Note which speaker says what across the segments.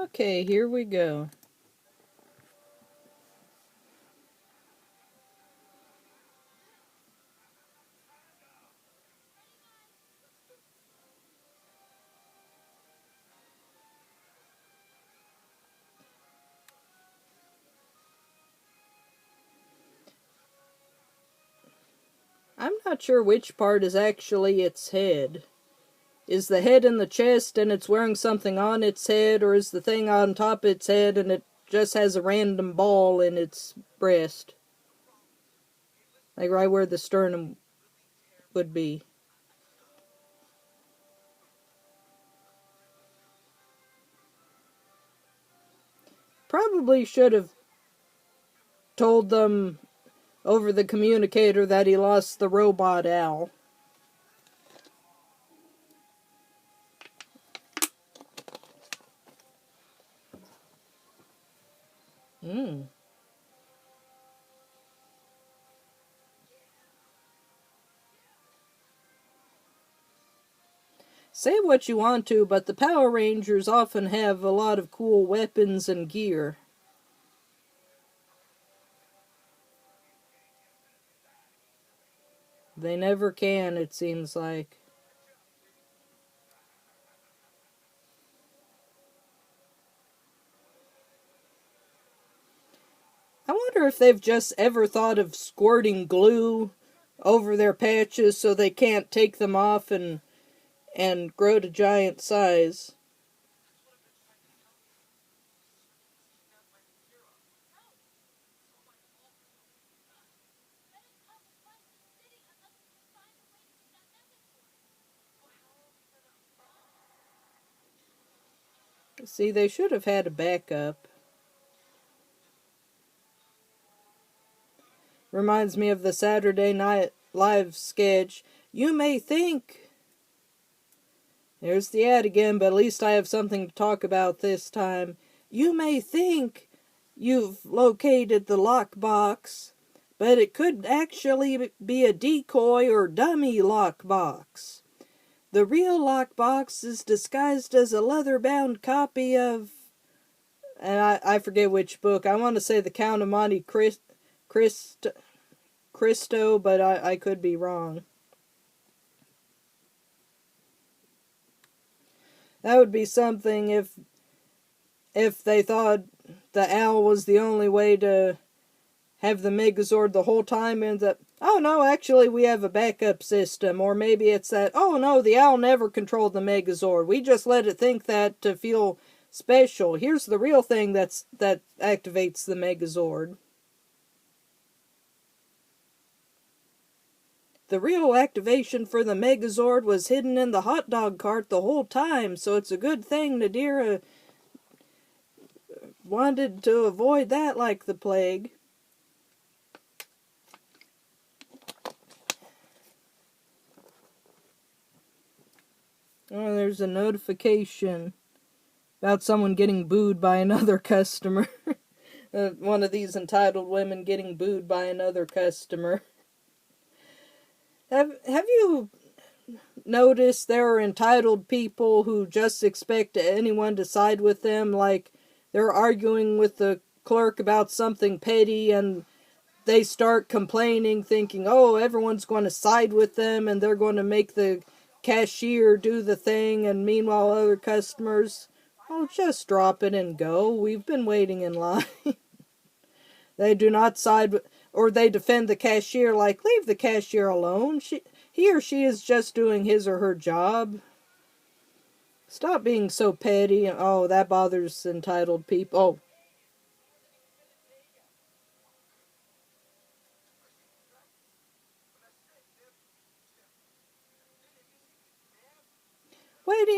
Speaker 1: Okay, here we go. I'm not sure which part is actually its head. Is the head in the chest and it's wearing something on its head, or is the thing on top of its head and it just has a random ball in its breast? Like right where the sternum would be. Probably should have told them over the communicator that he lost the robot owl. Hmm. Say what you want to, but the Power Rangers often have a lot of cool weapons and gear. They never can, it seems like. I wonder if they've just ever thought of squirting glue over their patches so they can't take them off and grow to giant size. See, they should have had a backup. Reminds me of the Saturday Night Live sketch. You may think. There's the ad again, but at least I have something to talk about this time. You may think you've located the lockbox, but it could actually be a decoy or dummy lockbox. The real lockbox is disguised as a leather-bound copy of... And I forget which book. I want to say The Count of Monte Cristo, but I could be wrong. That would be something if they thought the owl was the only way to have the Megazord the whole time, and that, oh no, actually we have a backup system. Or maybe it's that, oh no, the owl never controlled the Megazord. We just let it think that to feel special. Here's the real thing that activates the Megazord. The real activation for the Megazord was hidden in the hot dog cart the whole time, so it's a good thing Nadira wanted to avoid that like the plague. Oh, there's a notification about someone getting booed by another customer. One of these entitled women getting booed by another customer. Have you noticed there are entitled people who just expect anyone to side with them? Like, they're arguing with the clerk about something petty and they start complaining, thinking, oh, everyone's going to side with them and they're going to make the cashier do the thing, and meanwhile other customers, oh, just drop it and go. We've been waiting in line. They do not side with, or they defend the cashier like, leave the cashier alone. He or she is just doing his or her job. Stop being so petty. Oh, that bothers entitled people. Oh, wait,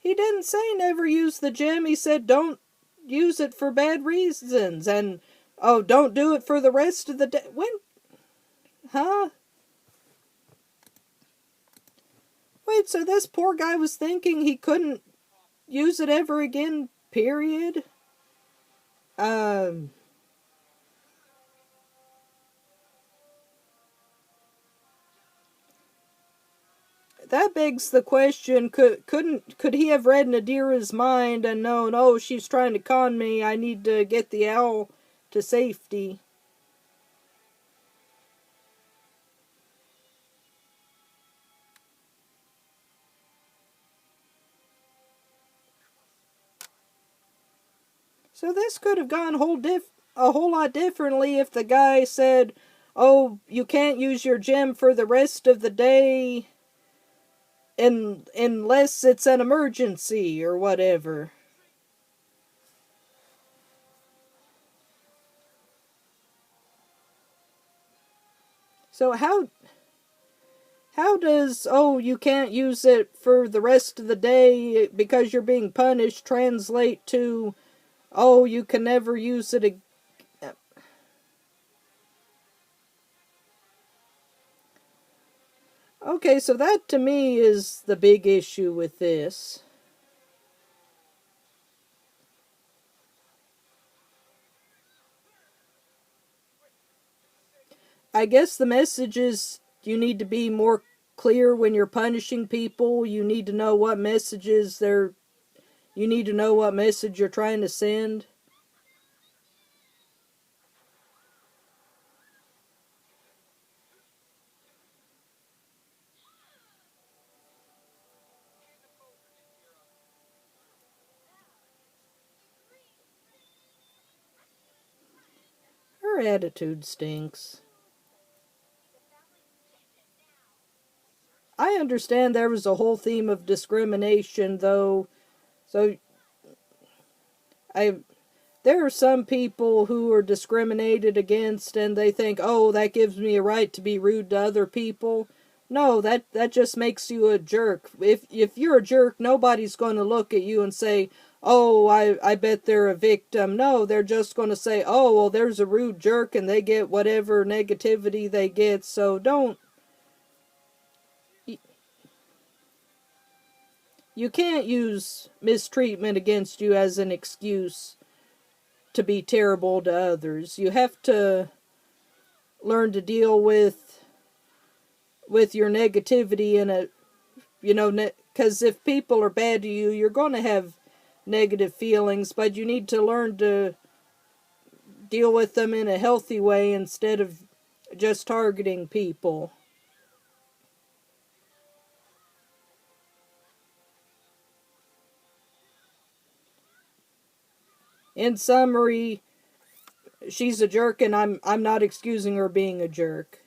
Speaker 1: he didn't say never use the gem. He said don't use it for bad reasons. And, oh, don't do it for the rest of the day. When? Huh? Wait, so this poor guy was thinking he couldn't use it ever again, period? Um, that begs the question: could he have read Nadira's mind and known, oh, she's trying to con me? I need to get the owl to safety. So this could have gone a whole lot differently if the guy said, "Oh, you can't use your gem for the rest of the day, unless it's an emergency or whatever." So how does, oh, you can't use it for the rest of the day because you're being punished, translate to, oh, you can never use it again? Okay, so that to me is the big issue with this. I guess the message is you need to be more clear when you're punishing people. You need to know what messages they're you need to know what message you're trying to send. Her attitude stinks. I understand there was a whole theme of discrimination though. So I there are some people who are discriminated against and they think, "Oh, that gives me a right to be rude to other people." No, that just makes you a jerk. If you're a jerk, nobody's going to look at you and say, "Oh, I bet they're a victim." No, they're just going to say, "Oh, well, there's a rude jerk and they get whatever negativity they get." So don't you can't use mistreatment against you as an excuse to be terrible to others. You have to learn to deal with your negativity in a, because if people are bad to you, you're going to have negative feelings, but you need to learn to deal with them in a healthy way instead of just targeting people. In summary, she's a jerk and I'm not excusing her being a jerk.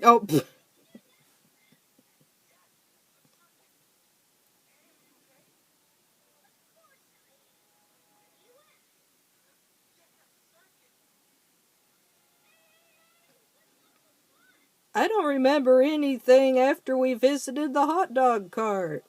Speaker 1: Oh, pfft. I don't remember anything after we visited the hot dog cart.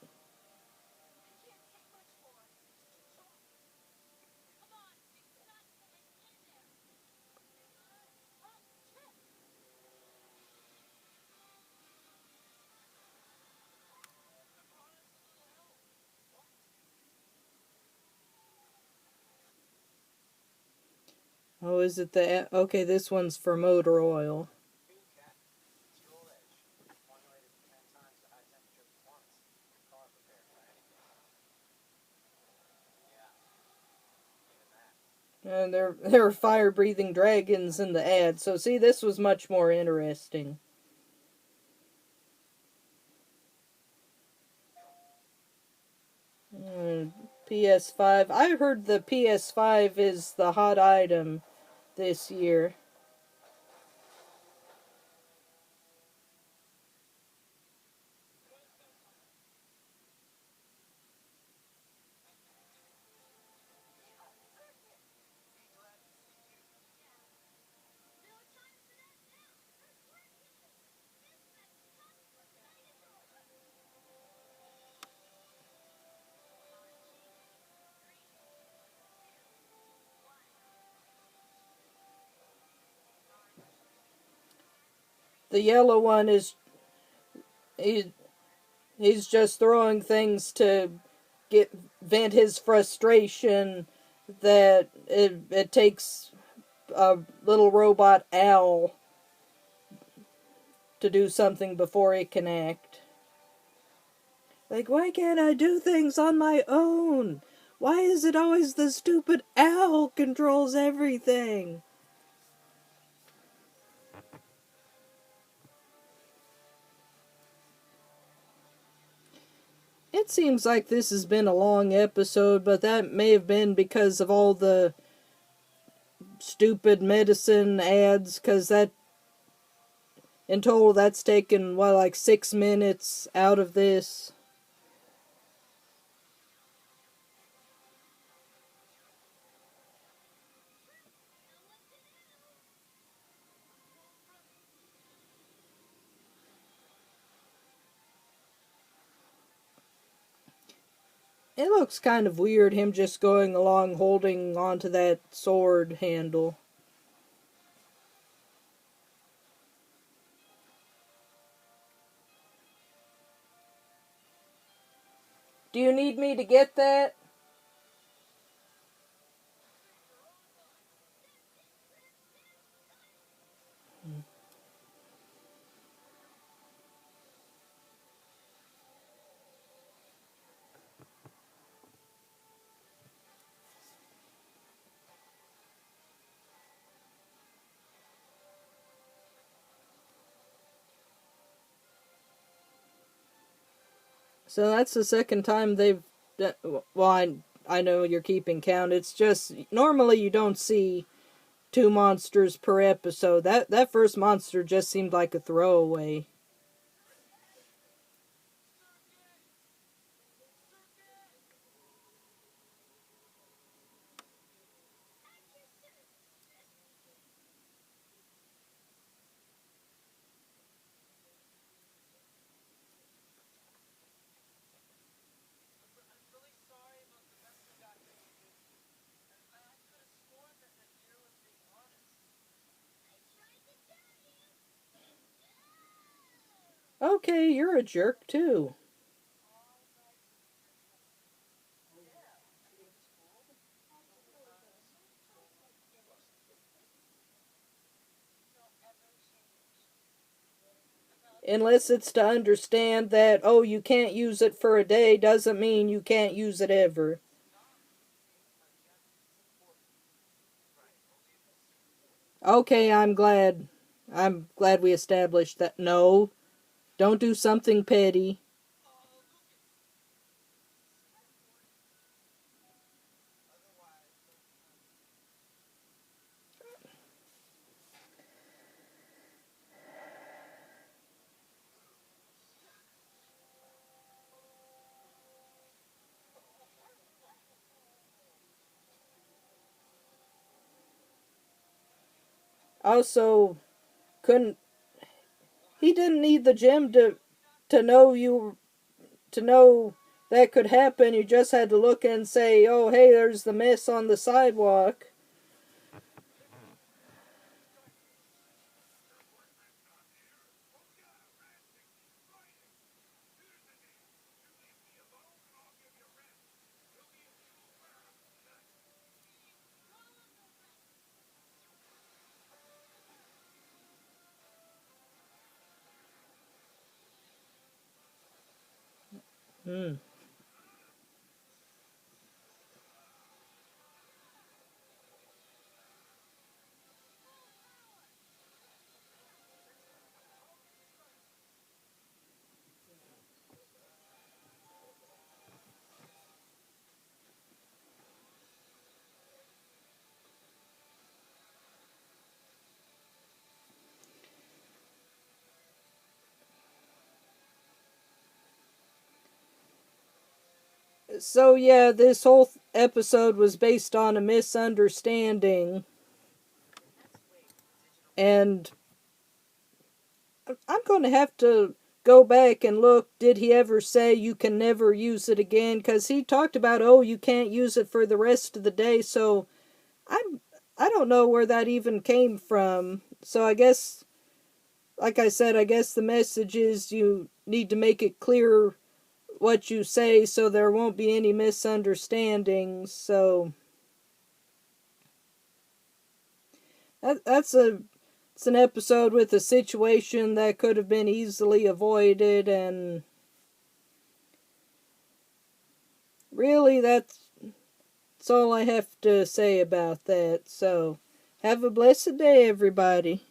Speaker 1: Oh, is it the... Okay, this one's for motor oil. And there are fire-breathing dragons in the ad. So see, this was much more interesting. PS5. I heard the PS5 is the hot item this year. The yellow one is he, he's just throwing things to get vent his frustration that it takes a little robot owl to do something before it can act. Like, why can't I do things on my own? Why is it always the stupid owl controls everything? It seems like this has been a long episode, but that may have been because of all the stupid medicine ads, because that, in total, that's taken, what, like 6 minutes out of this. It looks kind of weird, him just going along holding onto that sword handle. Do you need me to get that? So that's the second time they've done, well, I know you're keeping count. It's just, normally you don't see 2 monsters per episode. That first monster just seemed like a throwaway. Okay, you're a jerk too. Unless it's to understand that, oh, you can't use it for a day doesn't mean you can't use it ever. Okay, I'm glad. I'm glad we established that. No, don't do something petty. Also, couldn't he didn't need the gem to know you to know that could happen. You just had to look and say, "Oh, hey, there's the mess on the sidewalk." Hmm. So yeah, this whole episode was based on a misunderstanding, and I'm going to have to go back and look. Did he ever say you can never use it again? Because he talked about, oh, you can't use it for the rest of the day. So I don't know where that even came from. So I guess like I said, I guess the message is you need to make it clear what you say so there won't be any misunderstandings. So it's an episode with a situation that could have been easily avoided, and really that's all I have to say about that. So have a blessed day, everybody.